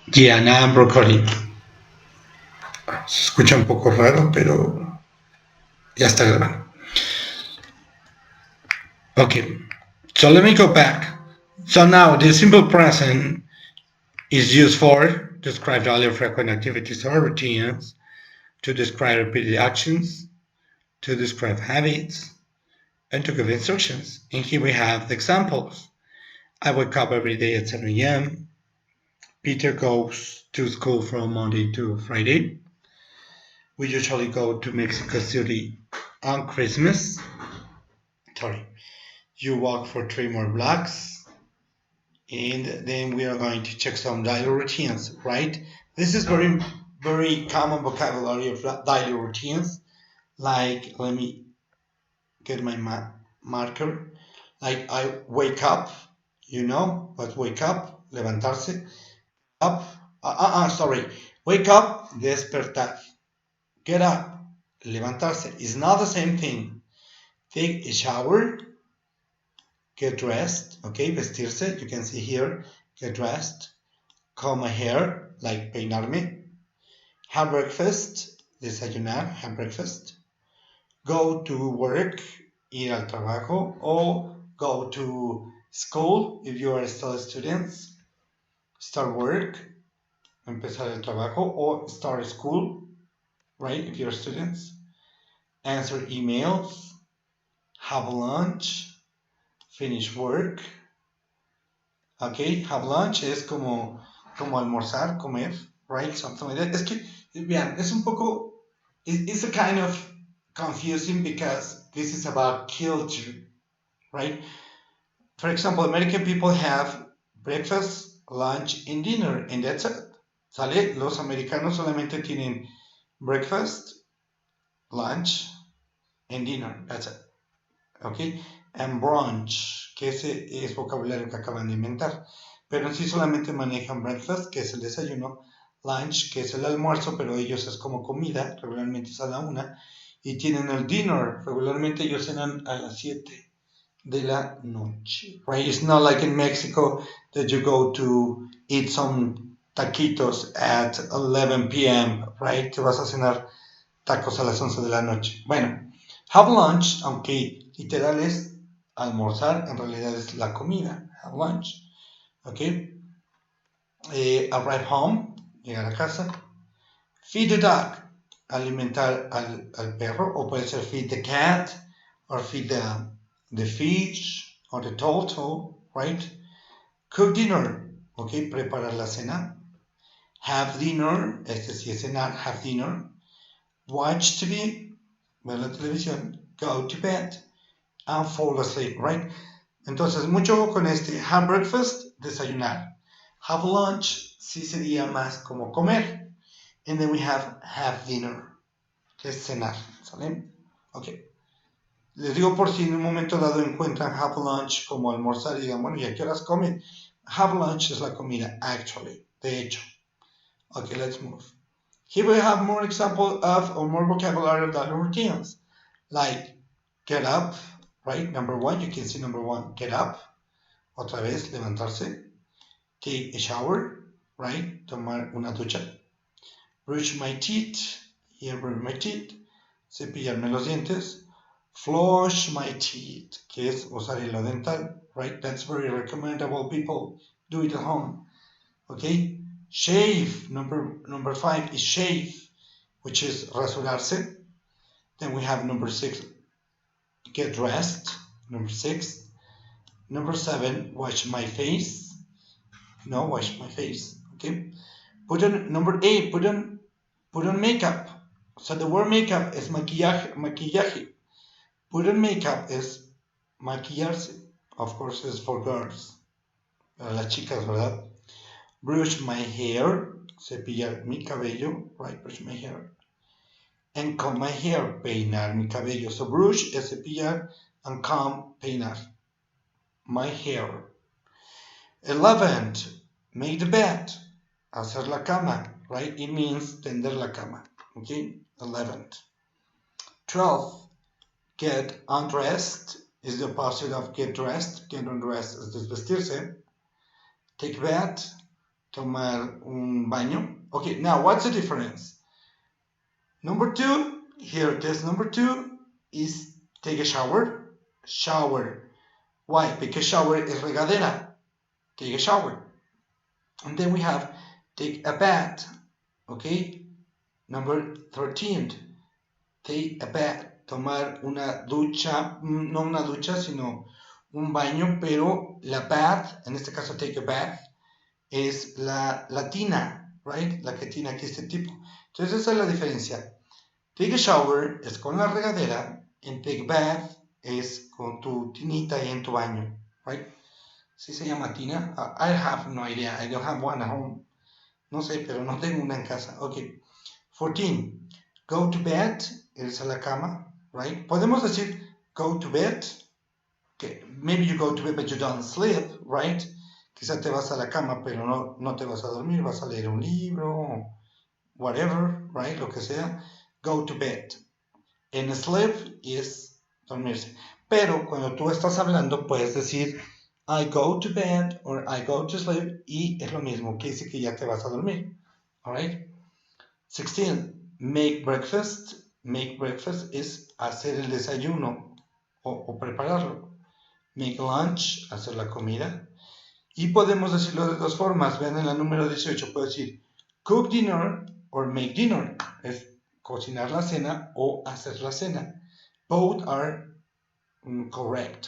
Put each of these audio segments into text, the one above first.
Diana Broccoli. Se escucha un poco raro, pero ya está grabando. Okay, so let me go back. So now the simple present is used for describe daily frequent activities or routines, to describe repeated actions, to describe habits, and to give instructions. And here we have the examples. I wake up every day at 7 a.m. Peter goes to school from Monday to Friday. We usually go to Mexico City on Christmas. Sorry. You walk for 3 more blocks, and then we are going to check some daily routines, right? This is very common vocabulary of daily routines. Like, let me get my marker. Like, I wake up, but wake up, levantarse, up, sorry, wake up, despertar, get up, levantarse is not the same thing. Take a shower, get dressed, okay, vestirse, you can see here, get dressed, comb my hair, like peinarme, have breakfast, desayunar, have breakfast, go to work, ir al trabajo, or go to school if you are still students, start work, empezar el trabajo, or start school, right, if you're students, answer emails, have lunch, finish work, okay, have lunch es como almorzar, comer, right, something like that. Es que, vean, es un poco, it's a kind of confusing because this is about culture, right? For example, American people have breakfast, lunch, and dinner, and that's it. ¿Sale? Los americanos solamente tienen breakfast, lunch, and dinner. That's it. Okay? And brunch, que ese es vocabulario que acaban de inventar. Pero en sí solamente manejan breakfast, que es el desayuno, lunch, que es el almuerzo, pero ellos es como comida, regularmente es a la 1, y tienen el dinner, regularmente ellos cenan a las 7 de la noche. Right? It's not like in Mexico that you go to eat some taquitos at 11 p.m., right? Te vas a cenar tacos a las 11 de la noche. Bueno, have lunch, aunque literal es almorzar, en realidad es la comida. Have lunch. Ok. Arrive home, llegar a casa. Feed the dog, alimentar al perro, o puede ser feed the cat, or feed the fish, or the turtle, right? Cook dinner, ok, preparar la cena. Have dinner, este sí es cenar, have dinner. Watch TV, ver la televisión. Go to bed, and fall asleep, right? Entonces, mucho con este. Have breakfast, desayunar. Have lunch, sí sería más como comer. And then we have dinner, que es cenar, ¿sale? Ok. Les digo por si en un momento dado encuentran have lunch como almorzar y digan, bueno, ¿y a qué horas comen? Have lunch es la comida, actually, de hecho. Ok, let's move. Here we have more example of, or more vocabulary of daily routines. Like, get up, right? Number 1, you can see number 1, get up. Otra vez, levantarse. Take a shower, right? Tomar una ducha. Brush my teeth. Here, brush my teeth. Cepillarme los dientes. Flush my teeth, que es usar hilo dental, right? That's very recommendable. People do it at home. Okay? Shave. Number 5 is shave, which is rasurarse. Then we have number 6, get dressed. Number 6. Number 7, wash my face. Wash my face. Okay. Put on number 8. Put on makeup. So the word makeup is maquillaje. Put on makeup is maquillarse. Of course, it's for girls. Las chicas, ¿verdad? Brush my hair. Cepillar mi cabello. Right, brush my hair. And comb my hair. Peinar mi cabello. So brush es cepillar, and comb, peinar. My hair. 11th, make the bed. Hacer la cama, right? It means tender la cama. Okay, 11th. 12th, get undressed is the opposite of get dressed. Get undressed is desvestirse. Take bath, tomar un baño. Okay, now what's the difference? Number 2, here, test number 2 is take a shower. Shower. Why? Because shower is regadera. Take a shower. And then we have take a bath. Okay? Number 13, take a bath. Tomar una ducha, no una ducha, sino un baño, pero la bath, en este caso take a bath, es la tina, right? La que tiene aquí este tipo. Entonces esa es la diferencia. Take a shower es con la regadera, and take bath es con tu tinita y en tu baño, right? ¿Sí se llama tina? I have no idea. I don't have one at home. No sé, pero no tengo una en casa. Ok. 14. Go to bed. Es a la cama, right? Podemos decir go to bed. Okay. Maybe you go to bed but you don't sleep, right? Quizá te vas a la cama pero no te vas a dormir. Vas a leer un libro, whatever, right? Lo que sea. Go to bed. En sleep es dormirse. Pero cuando tú estás hablando puedes decir I go to bed or I go to sleep y es lo mismo, que dice que ya te vas a dormir. Alright? 16. Make breakfast. Make breakfast es hacer el desayuno o prepararlo. Make lunch, hacer la comida. Y podemos decirlo de dos formas. Vean en la número 18, puedo decir cook dinner or make dinner. Es cocinar la cena o hacer la cena. Both are correct.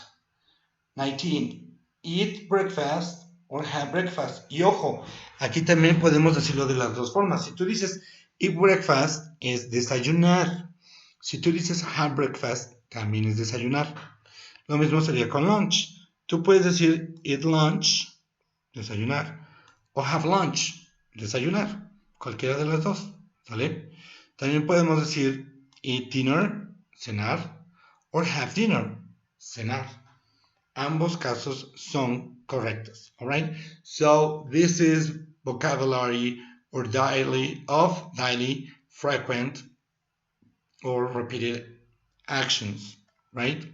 19. Eat breakfast or have breakfast. Y ojo, aquí también podemos decirlo de las dos formas. Si tú dices eat breakfast, es desayunar. Si tú dices have breakfast, también es desayunar. Lo mismo sería con lunch. Tú puedes decir eat lunch, desayunar, o have lunch, desayunar. Cualquiera de las dos, ¿sale? También podemos decir eat dinner, cenar, or have dinner, cenar. Ambos casos son correctos. All right. So this is vocabulary or daily, frequent, or repeated actions. Right.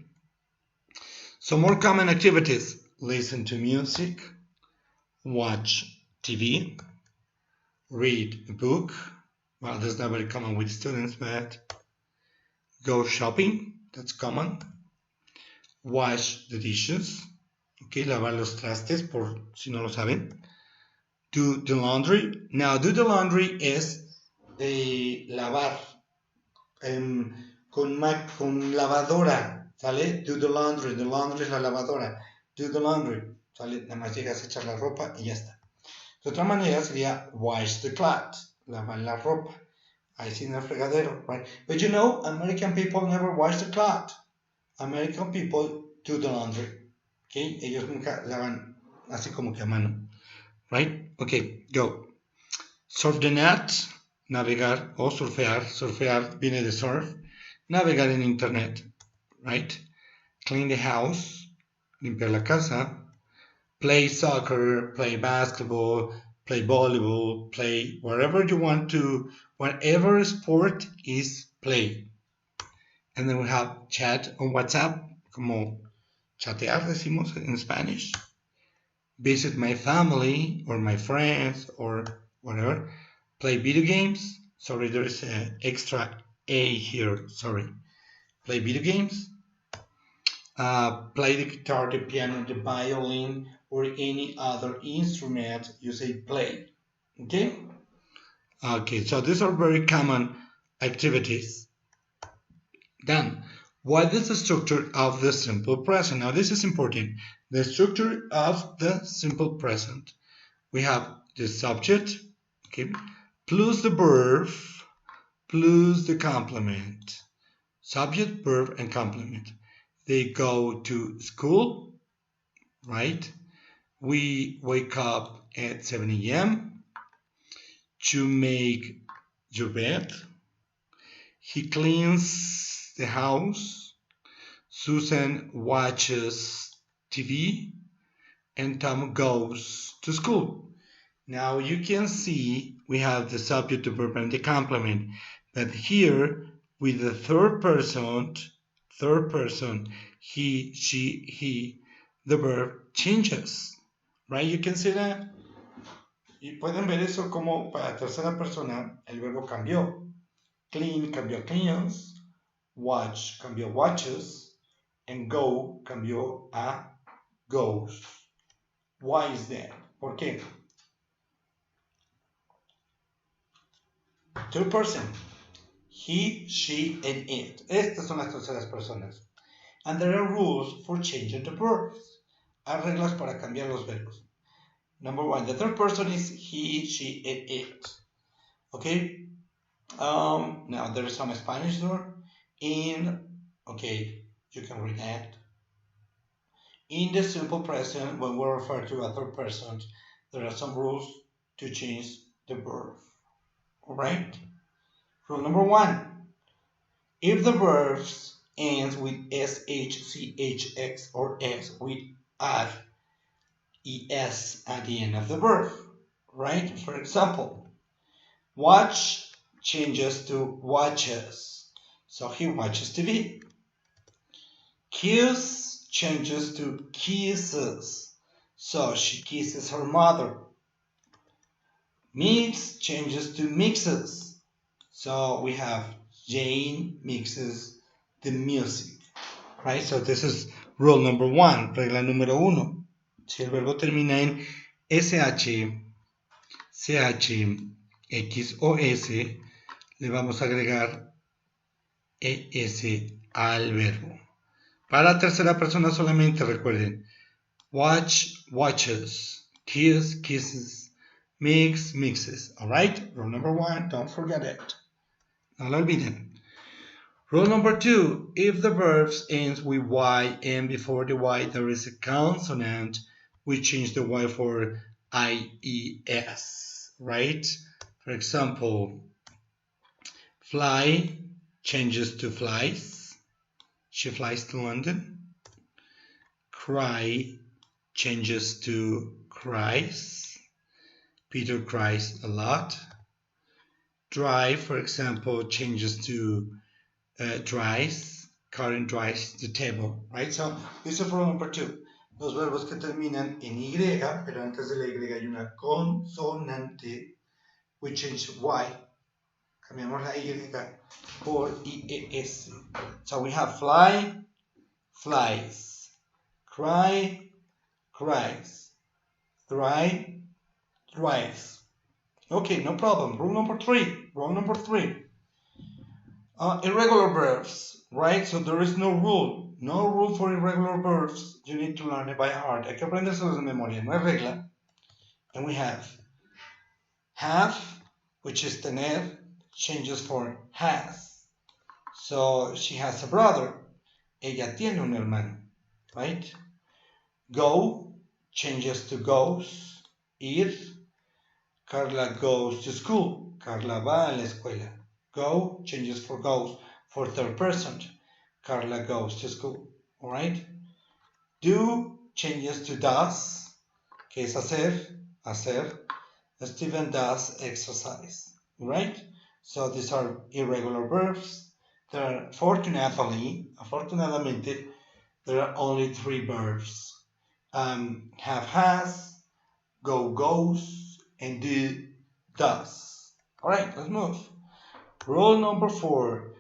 So more common activities: listen to music, watch TV, read a book. Well, that's not very common with students, but go shopping. That's common. Wash the dishes. Ok, lavar los trastes, por si no lo saben. Do the laundry. Now, do the laundry es lavar con lavadora, ¿sale? Do the laundry. The laundry es la lavadora. Do the laundry, ¿sale? Nada más llegas a echar la ropa y ya está. De otra manera sería wash the clothes. Lavar la ropa. Ahí sí en el fregadero, right? But you know, American people never wash the clothes. American people do the laundry. Okay? Ellos nunca lavan así como que a mano. Right? Okay, go. Surf the net, navegar o surfear. Surfear viene de surf. Navegar en internet. Right? Clean the house, limpiar la casa. Play soccer, play basketball, play volleyball, play wherever you want to, whatever sport is play. And then we have chat on WhatsApp, como chatear decimos en Spanish. Visit my family or my friends or whatever. Play video games. Sorry, there is an extra A here. Sorry. Play video games. Play the guitar, the piano, the violin, or any other instrument. You say play. Okay? Okay, so these are very common activities. Then, what is the structure of the simple present? Now, this is important. The structure of the simple present. We have the subject, okay, plus the verb, plus the complement. Subject, verb, and complement. They go to school, right? We wake up at 7 a.m. to make your bed. He cleans the house. Susan watches TV. And Tom goes to school. Now you can see we have the subject, the verb, and the complement. But here with the third person, he, she, he, the verb changes. Right? You can see that? Y pueden ver eso como para tercera persona el verbo cambió. Clean cambió cleans, watch cambió watches, and go cambió a goes. Why is that? ¿Por qué? Third person. He, she, and it. Estas son las terceras personas. And there are rules for changing the verbs. Hay reglas para cambiar los verbos. Number one, the third person is he, she, and it. Okay? Now there is some Spanish there. Okay, you can read that. In the simple present, when we refer to a third person, there are some rules to change the verb. Alright? Rule number one. If the verbs ends with SH, CH, X, or S, we add ES at the end of the verb. Right? For example, watch changes to watches. So he watches TV. Kiss changes to kisses. So she kisses her mother. Mix changes to mixes. So we have Jane mixes the music. Right? So this is rule number one, regla número uno. Si el verbo termina en SH, CH, X o S, le vamos a agregar ES al verbo. Para la tercera persona solamente recuerden watch, watches, kiss, kisses, mix, mixes. Alright? Rule number one, don't forget it. No lo olviden. Rule number two, if the verbs ends with Y and before the Y there is a consonant, we change the Y for IES, right? For example, fly changes to flies. She flies to London. Cry changes to cries. Peter cries a lot. Drive, for example, changes to dries. Karen dries the table, right? So this is rule number two. Los verbos que terminan en Y, pero antes de la Y hay una consonante, we change Y. Cambiamos la Y por IES. So we have fly, flies. Cry, cries. Dry, dries. Okay, no problem. Rule number three. Irregular verbs, right? So there is no rule. No rule for irregular verbs. You need to learn it by heart. Hay que aprendérselos de memoria. No hay regla. And we have which is tener, changes for has. So she has a brother. Ella tiene un hermano, right? Go changes to goes. Ir. Carla goes to school. Carla va a la escuela. Go changes for goes for third person. Carla goes to school. Alright? Do changes to does. Que es hacer. Stephen does exercise. Right? So these are irregular verbs. Afortunadamente, there are only three verbs. Have has, go goes, and do does. Alright, let's move. Rule number 4.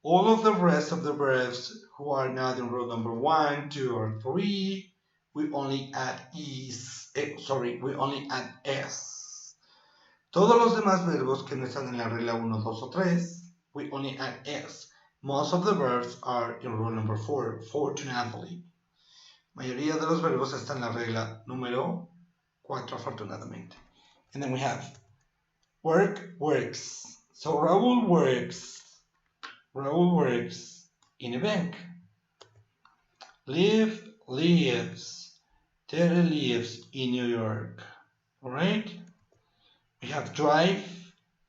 All of the rest of the verbs who are not in rule number 1, 2, or 3, we only add we only add s. Todos los demás verbos que no están en la regla 1, 2 o 3, we only add s. Most of the verbs are in rule number 4, fortunately. Mayoría de los verbos están en la regla número 4, afortunadamente. And then we have work, works. So Raúl works in a bank. Live, lives. Terry lives in New York. Alright? We have drive,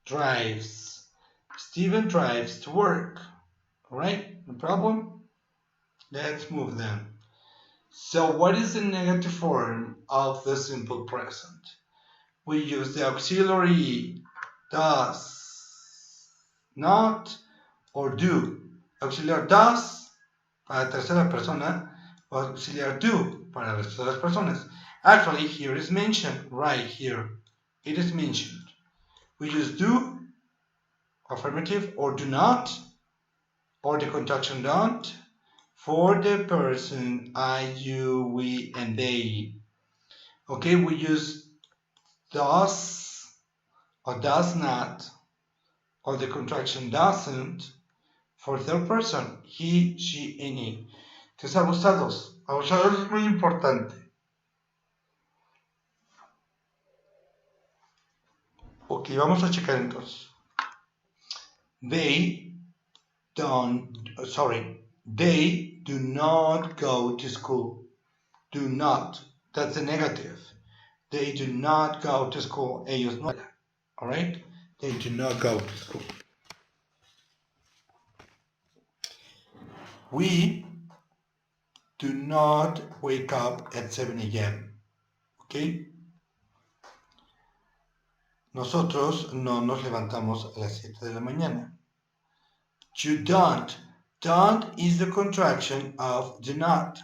drives. Steven drives to work. Alright? No problem? Let's move then. So what is the negative form of the simple present? We use the auxiliary does, not, or do. Auxiliar does para tercera persona, o auxiliar do para las terceras personas. Actually, here is mentioned right here. it is mentioned. We use do, affirmative, or do not, or the contraction don't, for the person I, you, we, and they. Okay, we use does or does not, or the contraction doesn't, for third person, he, she, and it. Entonces, abusados. Abusados es muy importante. Ok, vamos a checar entonces. They they do not go to school. Do not. That's a negative. They do not go to school. Ellos no. All right? They do not go to school. We do not wake up at 7 a.m. Okay? Nosotros no nos levantamos a las 7 de la mañana. You don't. Don't is the contraction of do not.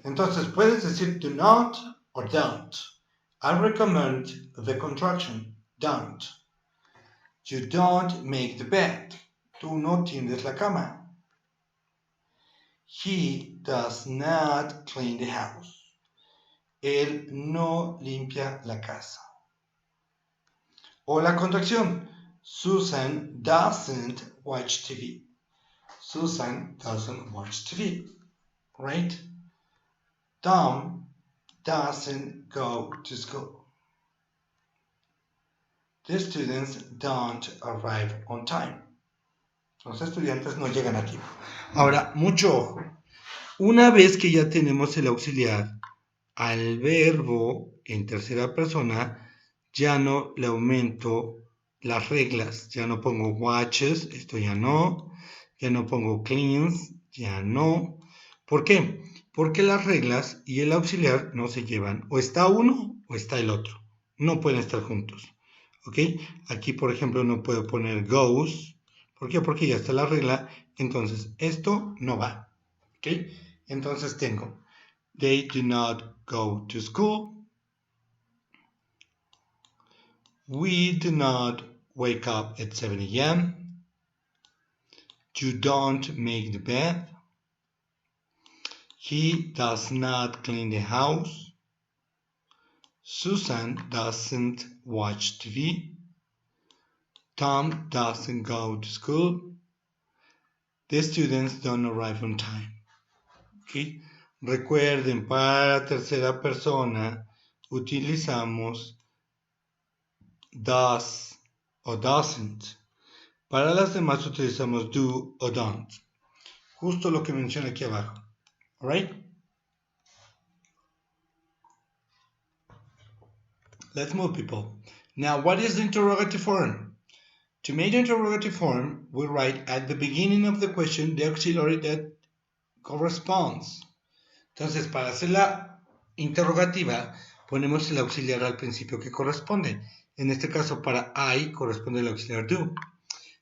Entonces puedes decir do not or don't. I recommend the contraction don't. You don't make the bed. Tú no tiendes la cama. He does not clean the house. Él no limpia la casa. O la contracción. Susan doesn't watch TV. Susan doesn't watch TV. Right? Tom doesn't go to school. The students don't arrive on time. Los estudiantes no llegan a tiempo. Ahora, mucho ojo. Una vez que ya tenemos el auxiliar al verbo en tercera persona, ya no le aumento las reglas. Ya no pongo watches, esto ya no pongo cleans, ya no. ¿Por qué? Porque las reglas y el auxiliar no se llevan. O está uno o está el otro. No pueden estar juntos. ¿Ok? Aquí, por ejemplo, no puedo poner goes. ¿Por qué? Porque ya está la regla. Entonces, esto no va. ¿Ok? Entonces tengo they do not go to school. We do not wake up at 7 a.m. You don't make the bed. He does not clean the house. Susan doesn't watch TV. Tom doesn't go to school. The students don't arrive on time. ¿Okay? Recuerden, para tercera persona utilizamos does o doesn't. Para las demás utilizamos do o don't. Justo lo que menciona aquí abajo. Alright? Let's move, people. Now, what is the interrogative form? To make the interrogative form, we write at the beginning of the question the auxiliary that corresponds. Entonces, para hacer la interrogativa, ponemos el auxiliar al principio que corresponde. En este caso, para I corresponde el auxiliar do.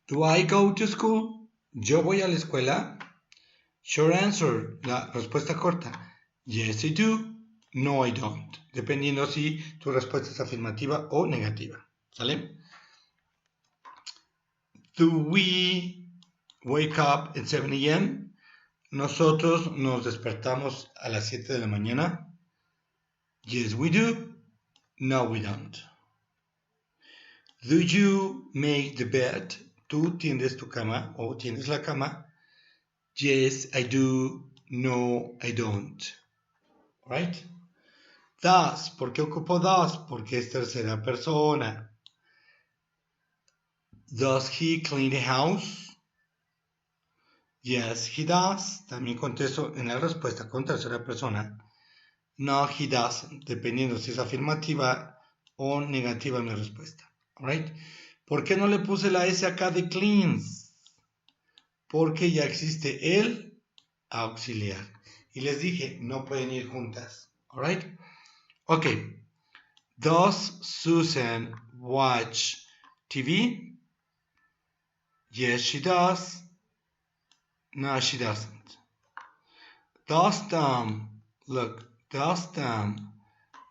Do I go to school? ¿Yo voy a la escuela? Short answer, la respuesta corta. Yes, I do. No, I don't. Dependiendo si tu respuesta es afirmativa o negativa. ¿Sale? Do we wake up at 7 a.m.? Nosotros nos despertamos a las 7 de la mañana. Yes, we do. No, we don't. Do you make the bed? ¿Tú tiendes tu cama o tiendes la cama? Yes, I do. No, I don't. Right? Does. ¿Por qué ocupo does? Porque es tercera persona. Does he clean the house? Yes, he does. También contesto en la respuesta con tercera persona. No, he doesn't. Dependiendo si es afirmativa o negativa mi respuesta. Alright? ¿Por qué no le puse la S acá de cleans? Porque ya existe el auxiliar. Y les dije, no pueden ir juntas. Alright? Ok. Does Susan watch TV? Yes, she does. No, she doesn't. Does Tom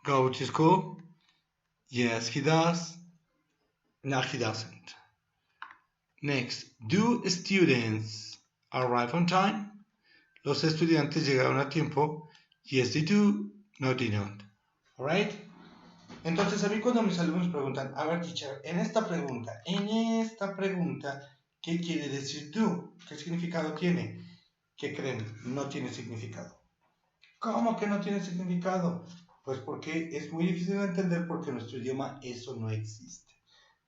go to school? Yes, he does. No, he doesn't. Next, do students arrive on time? Los estudiantes llegaron a tiempo. Yes, they do. No, they don't. Alright? Entonces, a mí cuando mis alumnos preguntan, a ver, teacher, en esta pregunta, ¿qué quiere decir do? ¿Qué significado tiene? ¿Qué creen? No tiene significado. ¿Cómo que no tiene significado? Pues porque es muy difícil de entender porque en nuestro idioma eso no existe.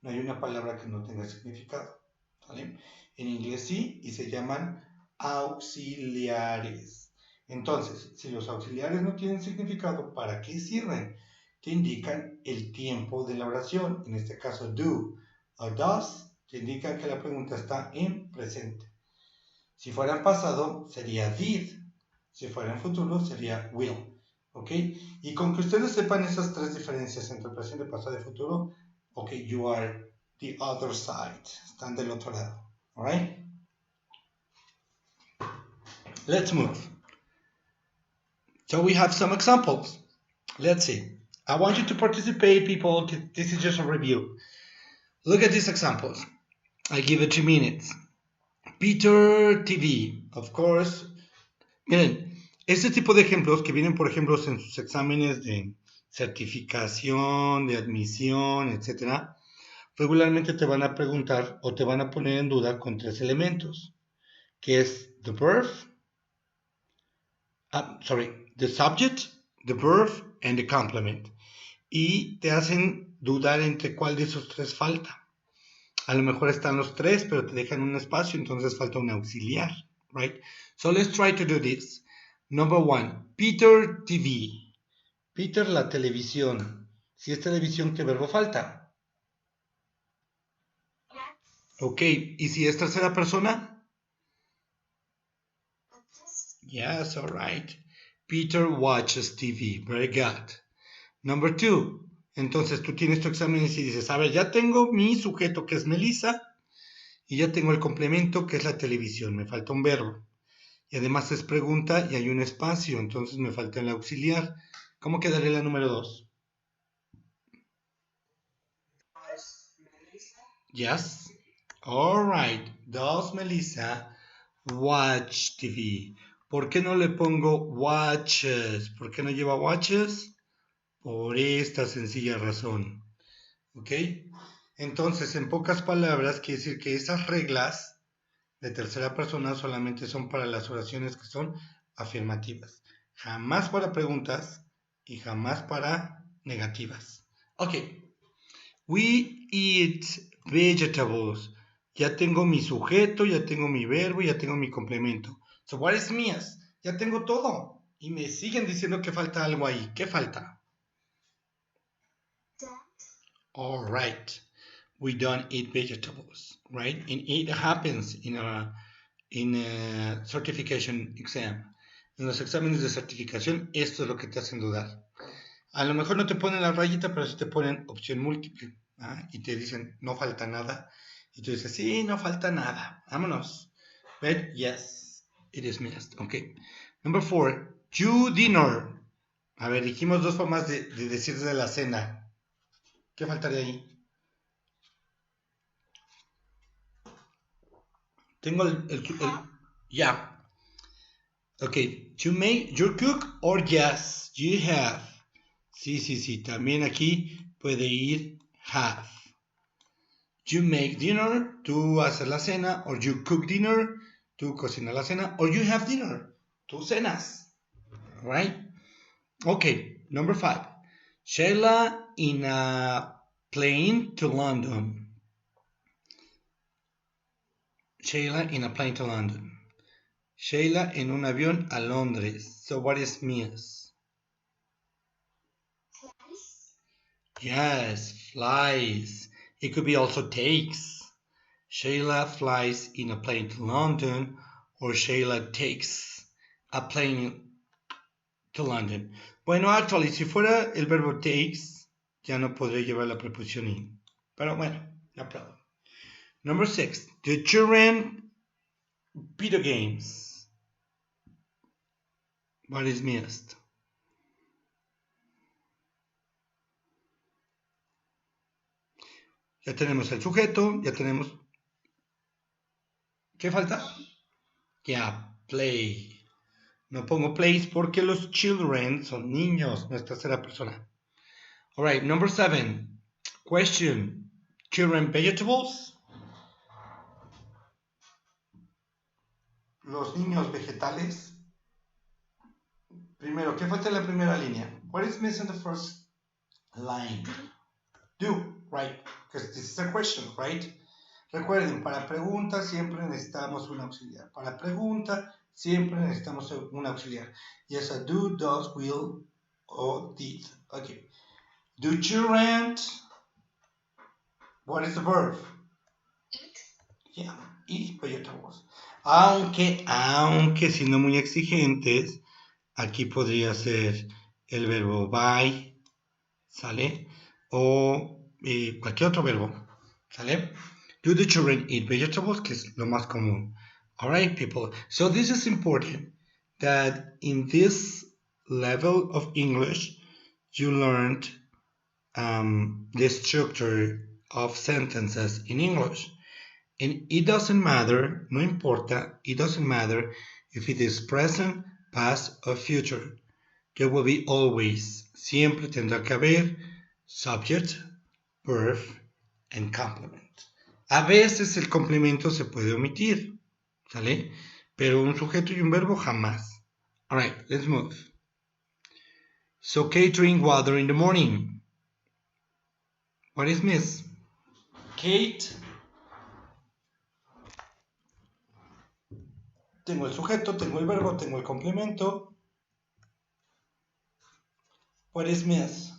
No hay una palabra que no tenga significado. ¿Vale? En inglés sí, y se llaman auxiliares. Entonces, si los auxiliares no tienen significado, ¿para qué sirven? Te indican el tiempo de la oración, en este caso do o does, te indican que la pregunta está en presente. Si fuera en pasado, sería did. Si fuera en futuro, sería will. ¿Ok? Y con que ustedes sepan esas tres diferencias entre presente, pasado y futuro, ok, you are the other side. Están del otro lado. Alright? Let's move. So we have some examples. Let's see. I want you to participate, people. This is just a review. Look at these examples. I give it 2 minutes. Peter TV, of course. Miren, este tipo de ejemplos que vienen, por ejemplo, en sus exámenes de certificación, de admisión, etcétera, regularmente te van a preguntar o te van a poner en duda con 3 elementos, que es the verb, the subject, the verb, and the complement. Y te hacen dudar entre cuál de esos 3 falta. A lo mejor están los 3, pero te dejan un espacio, entonces falta un auxiliar, right? So let's try to do this. Number 1, Peter TV. Peter, la televisión. Si es televisión, ¿qué verbo falta? Ok, ¿y si es tercera persona? Yes, all right. Peter watches TV. Very good. Number 2. Entonces tú tienes tu examen y dices, a ver, ya tengo mi sujeto que es Melissa y ya tengo el complemento que es la televisión. Me falta un verbo. Y además es pregunta y hay un espacio, entonces me falta el auxiliar. ¿Cómo quedaría la número 2? Yes. All right. Does Melissa watch TV? ¿Por qué no le pongo watches? ¿Por qué no lleva watches? Por esta sencilla razón. ¿Ok? Entonces, en pocas palabras, quiere decir que esas reglas de tercera persona solamente son para las oraciones que son afirmativas. Jamás para preguntas y jamás para negativas. Ok. We eat vegetables. Ya tengo mi sujeto, ya tengo mi verbo, ya tengo mi complemento. So what is mías? Ya tengo todo. Y me siguen diciendo que falta algo ahí. ¿Qué falta? All right. We don't eat vegetables, right? And it happens in a certification exam. En los exámenes de certificación, esto es lo que te hacen dudar. A lo mejor no te ponen la rayita, pero sí te ponen opción múltiple. Y te dicen, no falta nada. Y tú dices, sí, no falta nada. Vámonos. But yes, it is missed. Okay. Number 4, you dinner. A ver, dijimos 2 formas de decir de la cena. ¿Qué faltaría ahí? Tengo el yeah. Okay, to make your cook or yes, you have. Sí. También aquí puede ir have. You make dinner, tú haces la cena, or you cook dinner, tú cocinas la cena, or you have dinner, tú cenas. Right? Okay, number 5. Sheila in a plane to London. Sheila in a plane to London. Sheila en un avión a Londres. So what is miss? Yes, flies. It could be also takes. Sheila flies in a plane to London, or Sheila takes a plane to London. Bueno, actually, si fuera el verbo takes, ya no podría llevar la preposición in. Pero bueno, no problem. Number 6. The children video games. What is missed? Ya tenemos el sujeto, ya tenemos... ¿Qué falta? Ya, play. No pongo plays porque los children son niños, no es tercera persona. All right, number 7. Question. Children vegetables? Los niños vegetales. Primero, ¿qué falta en la primera línea? What is missing in the first line? Do, right? Because this is a question, right? Recuerden, para pregunta siempre necesitamos un auxiliar. Para pregunta siempre necesitamos un auxiliar. Yes, a do, does, will, or did. Okay. Do children... What is the verb? Eat. Yeah, eat vegetables. Aunque siendo muy exigentes, aquí podría ser el verbo buy, ¿sale? O cualquier otro verbo, ¿sale? Do the children eat vegetables? Que es lo más común. All right, people. So this is important that in this level of English, you learned the structure of sentences in English. And it doesn't matter, no importa, it doesn't matter if it is present, past, or future. There will be always, siempre tendrá que haber subject, verb, and complement. A veces el complemento se puede omitir, ¿sale? Pero un sujeto y un verbo jamás. Alright, let's move. So Kate drink water in the morning. What is miss? Kate. Tengo el sujeto, tengo el verbo, tengo el complemento. What is miss?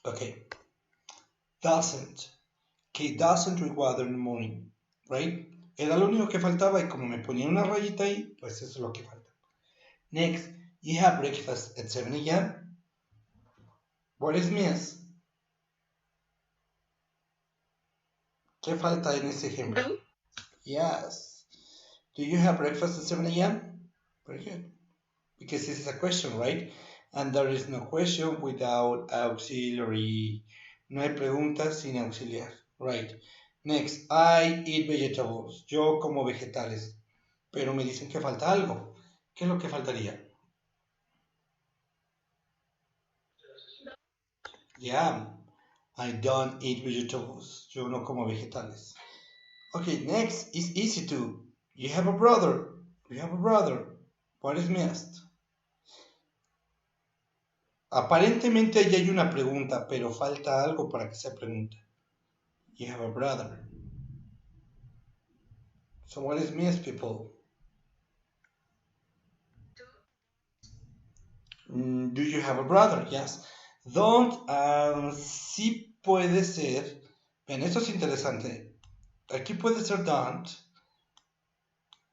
Okay. Doesn't. Kate doesn't drink water in the morning. Right? Era lo único que faltaba y como me ponía una rayita ahí, pues eso es lo que falta. Next, you have breakfast at 7 a.m. What is miss? ¿Qué falta en ese ejemplo? Do. Yes. Do you have breakfast at 7 a.m.? Very good. Because this is a question, right? And there is no question without auxiliary. No hay pregunta sin auxiliar. Right. Next, I eat vegetables. Yo como vegetales. Pero me dicen que falta algo. ¿Qué es lo que faltaría? Yeah, I don't eat vegetables. Yo no como vegetales. Okay, next is easy to. You have a brother. You have a brother. What is missed? Aparentemente ya hay una pregunta, pero falta algo para que sea pregunta. You have a brother. So what is missed, people? Do you have a brother? Yes. Don't, sí puede ser. Ven, esto es interesante. Aquí puede ser don't.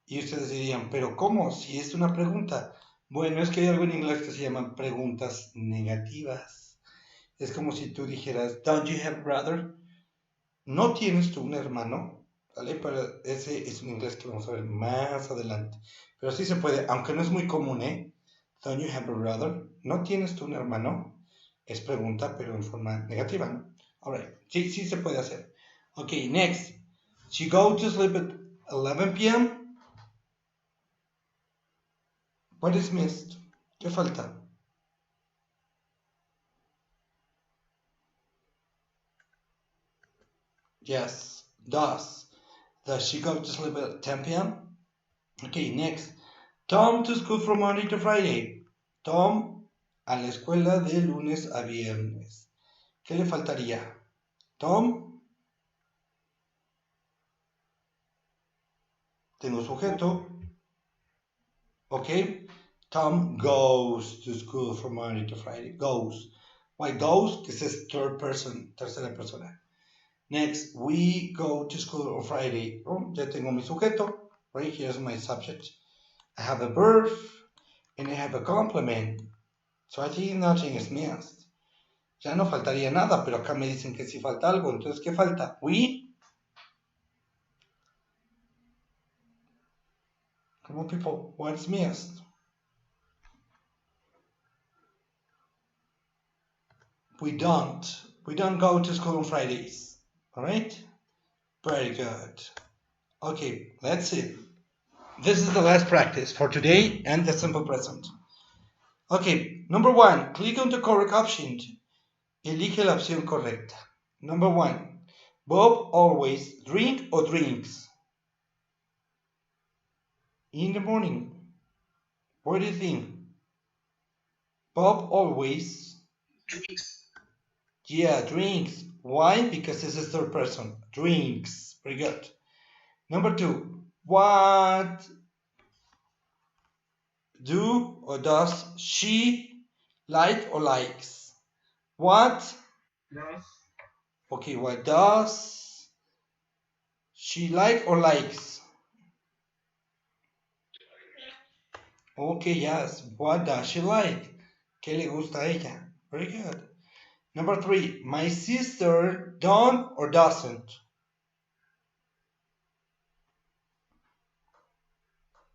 Y ustedes dirían, pero ¿cómo? Si es una pregunta. Bueno, es que hay algo en inglés que se llaman preguntas negativas. Es como si tú dijeras, don't you have a brother? ¿No tienes tú un hermano? ¿Vale? Pero ese es un inglés que vamos a ver más adelante. Pero sí se puede, aunque no es muy común, ¿eh? Don't you have a brother? ¿No tienes tú un hermano? Es pregunta, pero en forma negativa, ¿no? Alright, sí, sí se puede hacer. Ok, next. She go to sleep at 11 p.m. What is missed? ¿Qué falta? Yes, does. Does she go to sleep at 10 p.m.? Okay, next. Tom to school from Monday to Friday. Tom a la escuela de lunes a viernes. ¿Qué le faltaría? Tom. Tengo sujeto. Okay. Tom goes to school from Monday to Friday. Goes. Why goes? Because it's third person, tercera persona. Next, we go to school on Friday. Oh, ya tengo mi sujeto. Right, here's my subject. I have a verb and I have a complement. So I think nothing is missed. Ya no faltaría nada, pero acá me dicen que sí falta algo. Entonces, ¿qué falta? We. Come on, people. What's missed? We don't go to school on Fridays. All right? Very good. Okay, let's see. This is the last practice for today and the simple present. Okay, number 1, click on the correct option. Elige la opción correcta. Number 1, Bob always drink or drinks? In the morning. What do you think? Bob always drinks. Yeah, drinks. Why? Because this is third person. Drinks. Very good. Number 2, what do or does she like or likes? What? Does. Okay, what does she like or likes? Okay, yes. What does she like? ¿Qué le gusta a ella? Very good. Number 3, my sister don't or doesn't?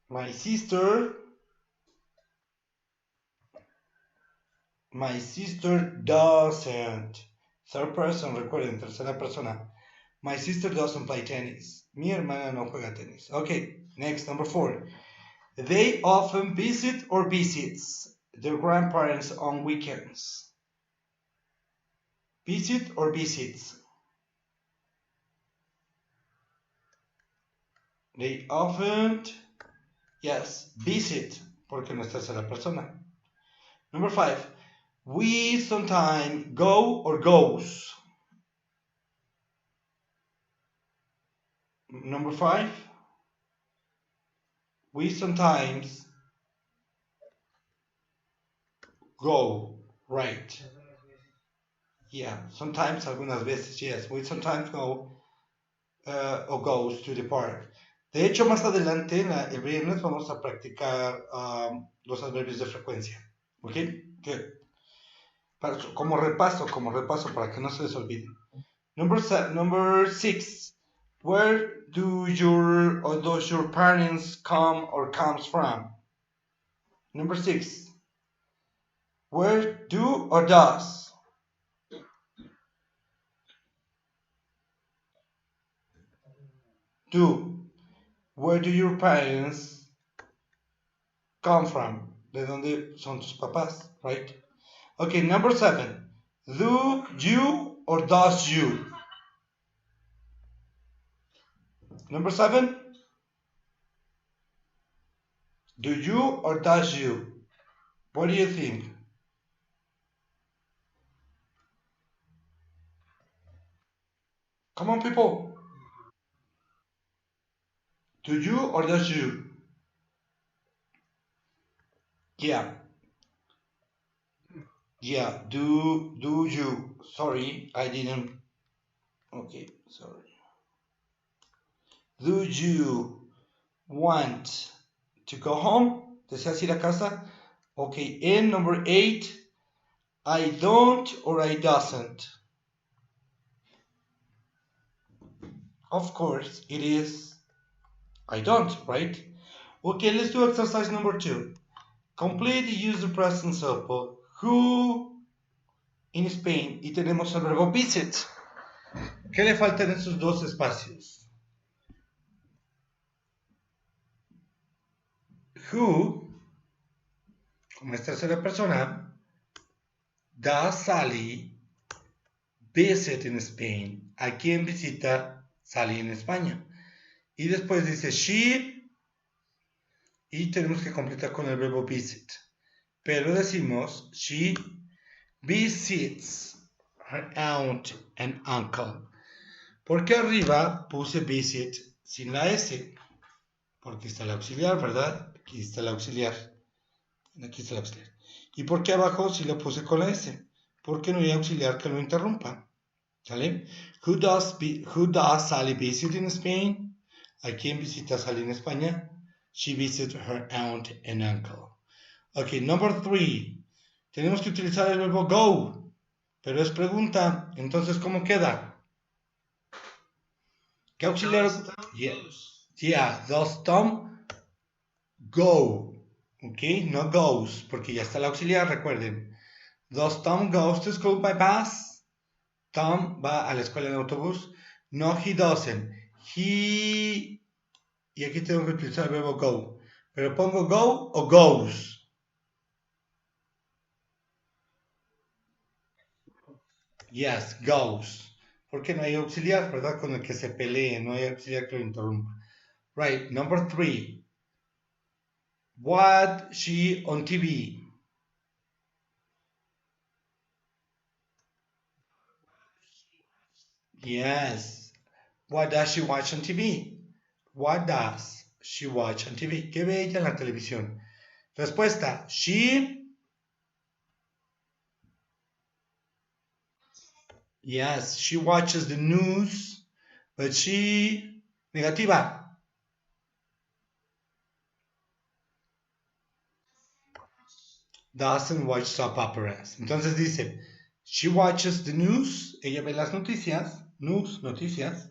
My sister doesn't. Third person, recuerden, tercera persona. My sister doesn't play tennis. Mi hermana no juega tenis. Okay, next, number 4. They often visit or visits their grandparents on weekends. Visit or visits? They often, yes, visit, porque no es tercera persona. Number 5. We sometimes go or goes. Number 5. We sometimes go, right? Yeah, sometimes, algunas veces, yes. We sometimes go or goes to the park. De hecho, más adelante, el viernes, vamos a practicar los adverbios de frecuencia. ¿Ok? Good. Como repaso, para que no se les olvide. Number 6. Where do does your parents come or comes from? Number 6. Where do or does? Do. Where do your parents come from? ¿De dónde son tus papás? Right? Okay, number 7. Do you or does you? Number 7. Do you or does you? What do you think? Come on, people. Do you or does you? Yeah. Yeah, do you? Sorry, I didn't. Okay, sorry. Do you want to go home? ¿Deseas ir a casa? Okay, and number 8, I don't or I doesn't. Of course, it is I don't, right? Okay, let's do exercise number 2. Complete the use the present simple. Who in Spain? Y tenemos el verbo visit. ¿Qué le faltan en esos dos espacios? Who, como es tercera persona, does Sally visit in Spain? ¿A quién visita Sally en España? Y después dice she, y tenemos que completar con el verbo visit. Pero decimos she visits her aunt and uncle. Porque arriba puse visit sin la S. Porque está el auxiliar, ¿verdad? Aquí está el auxiliar. Aquí está el auxiliar. ¿Y por qué abajo sí lo puse con la S? Porque no hay auxiliar que lo interrumpa. ¿Sale? Who does Sally visit in Spain? ¿A quién visita Sally en España? She visits her aunt and uncle. Ok, number 3. Tenemos que utilizar el verbo go. Pero es pregunta. Entonces, ¿cómo queda? ¿Qué auxiliar? Yeah, does Tom go? Ok, no goes, porque ya está el auxiliar, recuerden. Does Tom goes to school by bus? Tom va a la escuela en autobús. No, he doesn't. He... Y aquí tengo que utilizar el verbo go. Pero pongo go o goes. Yes, goes. Porque no hay auxiliar, ¿verdad? Con el que se pelee. No hay auxiliar que lo interrumpa. Right, number 3. What she on TV? Yes. What does she watch on TV? What does she watch on TV? ¿Qué ve ella en la televisión? Respuesta, she... Yes, she watches the news, but she... Negativa. Doesn't watch soap operas. Entonces dice, she watches the news, ella ve las noticias, noticias,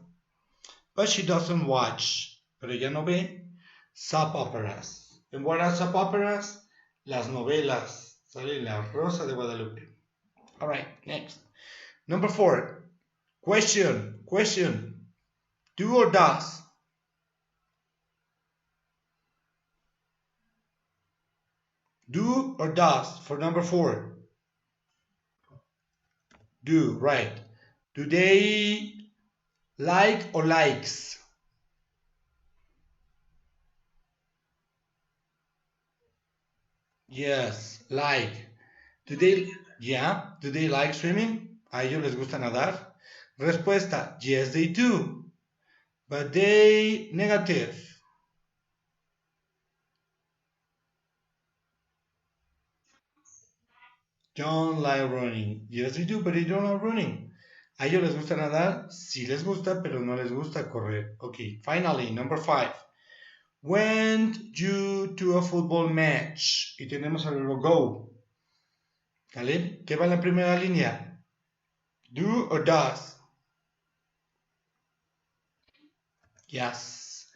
but she doesn't watch, pero ella no ve, soap operas. And what are soap operas? Las novelas. Sale La Rosa de Guadalupe. All right, next. Number 4. Question. Do or does? Do or does for number 4? Do, right. Do they like or likes? Yes, like. Do they like swimming? ¿A ellos les gusta nadar? Respuesta, yes they do. But they negative. Don't like running. Yes they do, but they don't like running. ¿A ellos les gusta nadar? Sí les gusta, pero no les gusta correr. Okay, finally, number 5. Went you to a football match? Y tenemos el verbo go. ¿Vale? ¿Qué va en la primera línea? Do or does? Yes.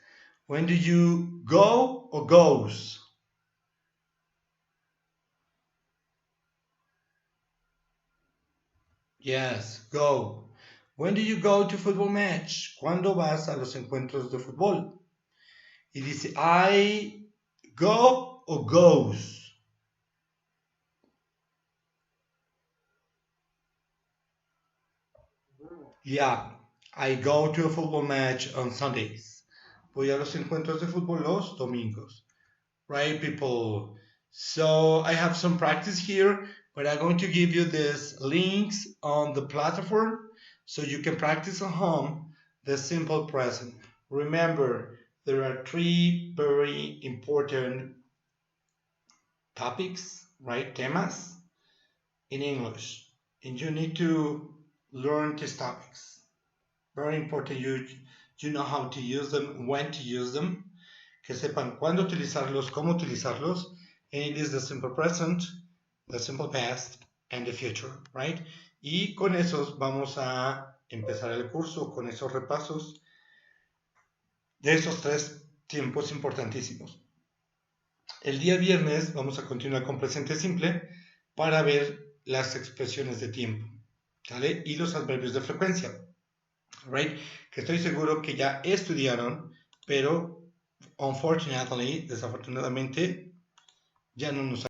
When do you go or goes? Yes, go. When do you go to football match? ¿Cuándo vas a los encuentros de fútbol? Y dice, I go or goes. Yeah, I go to a football match on Sundays. Voy a los encuentros de fútbol los domingos. Right, people? So I have some practice here, but I'm going to give you these links on the platform so you can practice at home the simple present. Remember, there are 3 very important topics, right? Temas in English. And you need to learn these topics. Very important. You know how to use them, when to use them. Que sepan cuándo utilizarlos, cómo utilizarlos. And it is the simple present, the simple past, and the future, right? Y con esos vamos a empezar el curso, con esos repasos de esos 3 tiempos importantísimos. El día viernes vamos a continuar con presente simple para ver las expresiones de tiempo, ¿vale? Y los adverbios de frecuencia, right? Que estoy seguro que ya estudiaron, pero unfortunately, desafortunadamente, ya no nos